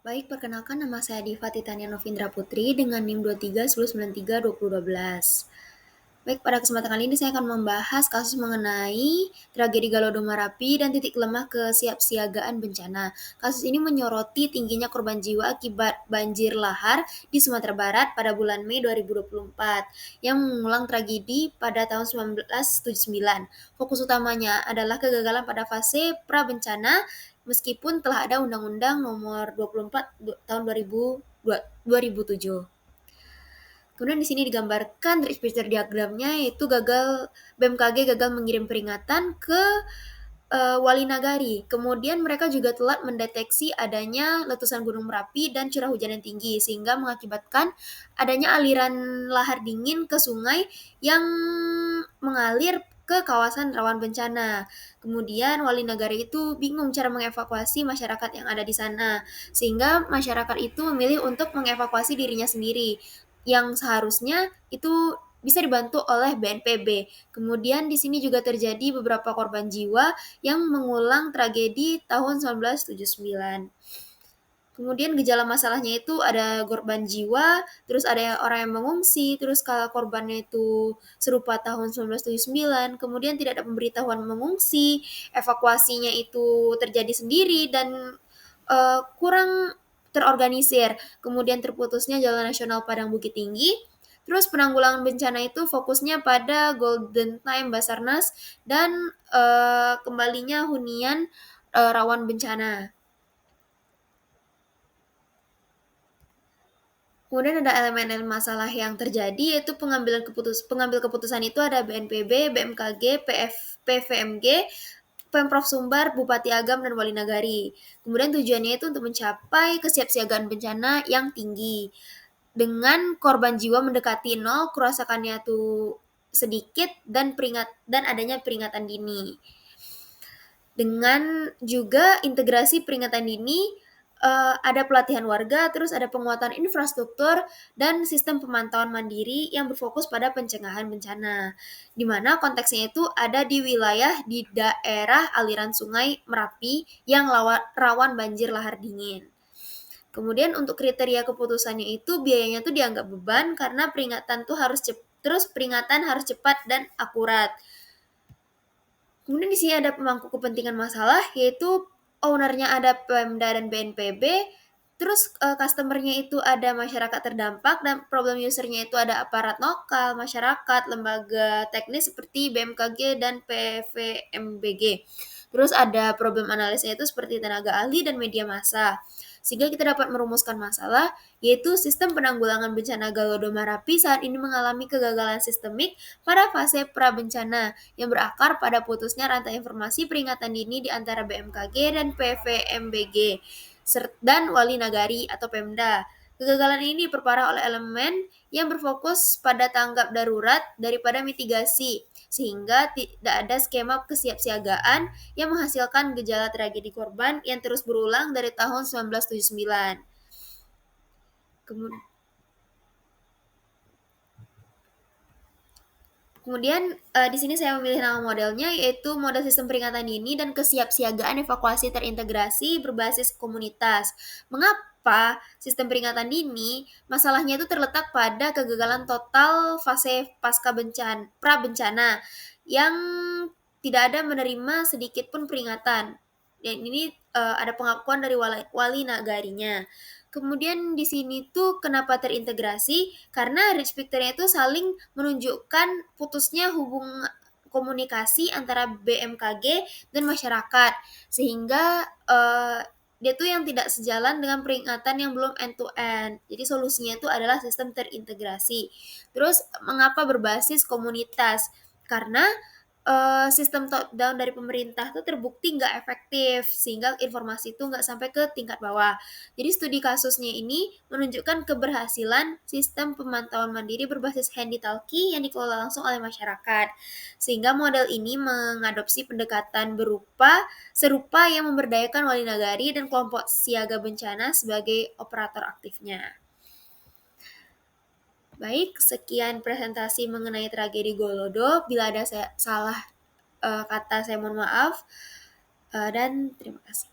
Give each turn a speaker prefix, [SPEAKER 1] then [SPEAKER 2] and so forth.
[SPEAKER 1] Baik, perkenalkan nama saya Diva Titania Novindra Putri dengan NIM 23 1093 2012. Baik, pada kesempatan kali ini saya akan membahas kasus mengenai tragedi Galodo Marapi dan titik lemah kesiapsiagaan bencana. Kasus ini menyoroti tingginya korban jiwa akibat banjir lahar di Sumatera Barat pada bulan Mei 2024 yang mengulang tragedi pada tahun 1979. Fokus utamanya adalah kegagalan pada fase pra-bencana meskipun telah ada Undang-Undang Nomor 24 tahun 2007. Kemudian di sini digambarkan dari picture diagramnya yaitu BMKG gagal mengirim peringatan ke Wali Nagari. Kemudian mereka juga telat mendeteksi adanya letusan Gunung Merapi dan curah hujan yang tinggi sehingga mengakibatkan adanya aliran lahar dingin ke sungai yang mengalir ke kawasan rawan bencana. Kemudian Wali Nagari itu bingung cara mengevakuasi masyarakat yang ada di sana, sehingga masyarakat itu memilih untuk mengevakuasi dirinya sendiri yang seharusnya itu bisa dibantu oleh BNPB. Kemudian di sini juga terjadi beberapa korban jiwa yang mengulang tragedi tahun 1979. Kemudian gejala masalahnya itu ada korban jiwa, terus ada orang yang mengungsi, terus kalau korbannya itu serupa tahun 1979, kemudian tidak ada pemberitahuan mengungsi, evakuasinya itu terjadi sendiri dan kurang terorganisir. Kemudian terputusnya Jalan Nasional Padang Bukit Tinggi. Terus penanggulangan bencana itu fokusnya pada Golden Time Basarnas dan kembalinya hunian rawan bencana. Kemudian ada elemen-elemen masalah yang terjadi yaitu pengambil keputusan itu ada BNPB, BMKG, PVMG, Pemprov Sumbar, Bupati Agam, dan Wali Nagari. Kemudian tujuannya itu untuk mencapai kesiapsiagaan bencana yang tinggi. Dengan korban jiwa mendekati nol, kerusakannya tuh sedikit dan adanya peringatan dini. Dengan juga integrasi peringatan dini, ada pelatihan warga, terus ada penguatan infrastruktur, dan sistem pemantauan mandiri yang berfokus pada pencegahan bencana. Di mana konteksnya itu ada di wilayah di daerah aliran sungai Merapi yang rawan banjir lahar dingin. Kemudian untuk kriteria keputusannya itu biayanya tuh dianggap beban karena peringatan harus cepat dan akurat. Kemudian di sini ada pemangku kepentingan masalah, yaitu ownernya ada Pemda dan BNPB, terus customer-nya itu ada masyarakat terdampak, dan problem user-nya itu ada aparat lokal, masyarakat, lembaga teknis seperti BMKG dan PVMBG. Terus ada problem analisnya itu seperti tenaga ahli dan media massa. Sehingga kita dapat merumuskan masalah, yaitu sistem penanggulangan bencana Galodo Marapi saat ini mengalami kegagalan sistemik pada fase pra-bencana yang berakar pada putusnya rantai informasi peringatan dini di antara BMKG dan PVMBG dan Wali Nagari atau Pemda. Kegagalan ini diperparah oleh elemen yang berfokus pada tanggap darurat daripada mitigasi, sehingga tidak ada skema kesiapsiagaan yang menghasilkan gejala tragedi korban yang terus berulang dari tahun 1979. Kemudian di sini saya memilih nama modelnya yaitu model sistem peringatan dini dan kesiapsiagaan evakuasi terintegrasi berbasis komunitas. Mengapa sistem peringatan dini? Masalahnya itu terletak pada kegagalan total fase pasca bencana, pra bencana yang tidak ada menerima sedikit pun peringatan. Dan ini ada pengakuan dari wali nagarinya. Kemudian di sini tuh kenapa terintegrasi? Karena rich picture-nya itu saling menunjukkan putusnya komunikasi antara BMKG dan masyarakat. Sehingga dia tuh yang tidak sejalan dengan peringatan yang belum end to end. Jadi solusinya itu adalah sistem terintegrasi. Terus mengapa berbasis komunitas? Karena sistem top down dari pemerintah tuh terbukti nggak efektif, sehingga informasi itu nggak sampai ke tingkat bawah. Jadi studi kasusnya ini menunjukkan keberhasilan sistem pemantauan mandiri berbasis handy talkie yang dikelola langsung oleh masyarakat. Sehingga model ini mengadopsi pendekatan serupa yang memberdayakan wali nagari dan kelompok siaga bencana sebagai operator aktifnya. Baik, sekian presentasi mengenai tragedi Golodo. Bila ada salah kata, saya mohon maaf. Dan terima kasih.